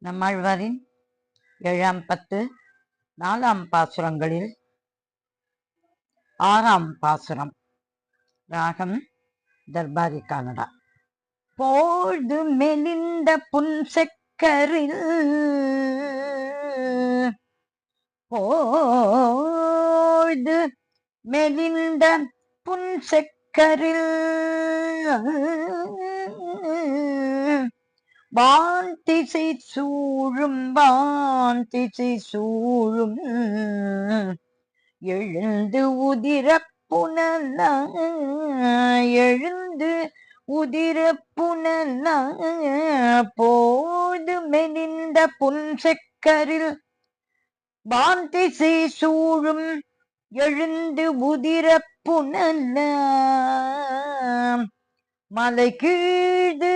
நம்மாழ்வாரின் 7ஆம் பத்து 4ஆம் பாசுரங்களில் 6ஆம் பாசுரம். ராகம் தர்பாரி கன்னடா. போழ்து மெலிந்த புன்செக்கரில் போழ்து மெலிந்த புன்செக்கரில் வான்திசை சூழும் எழுந்து உதிர புனல போது மெலிந்த புன்செக்கரில் வான்திசை சூழும் எழுந்து உதிர புனல மலை கீழ்து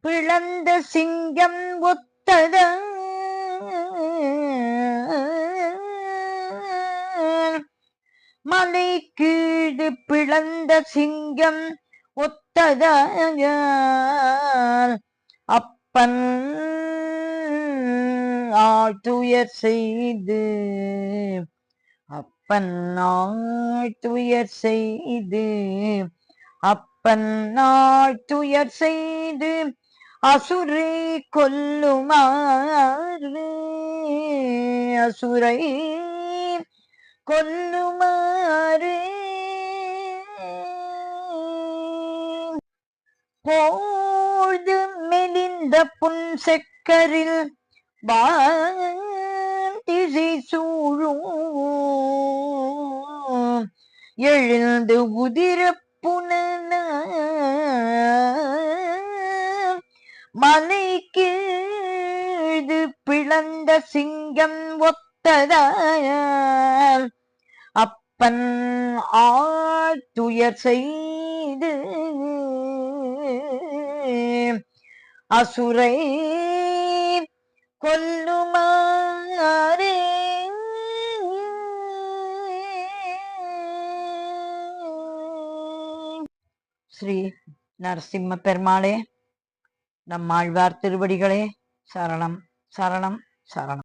பிளந்த சிங்கம் ஒத்தத மலை கீழ்து பிளந்த சிங்கம் ஒத்தத அப்பன் ஆழ்துயர் செய்து அப்பன் ஆழ்துயர் செய்து அப்பன் ஆழ்துயர் செய்து அசுரை கொல்லுமாறு அசுரை கொல்லுமாறு போழ்து மெலிந்த புன்செக்கரில் வான்திசை சூழும் எழுந்து உதிர புனல மலை கீழ்து பிளந்த சிங்கம் ஒத்ததால் அப்பன் ஆழ்துயர் செய்து அசுரை கொல்லுமாறு ஸ்ரீ நரசிம்ம பெருமாளே, நம்மாழ்வார் திருவடிகளே சரணம் சரணம் சரணம்.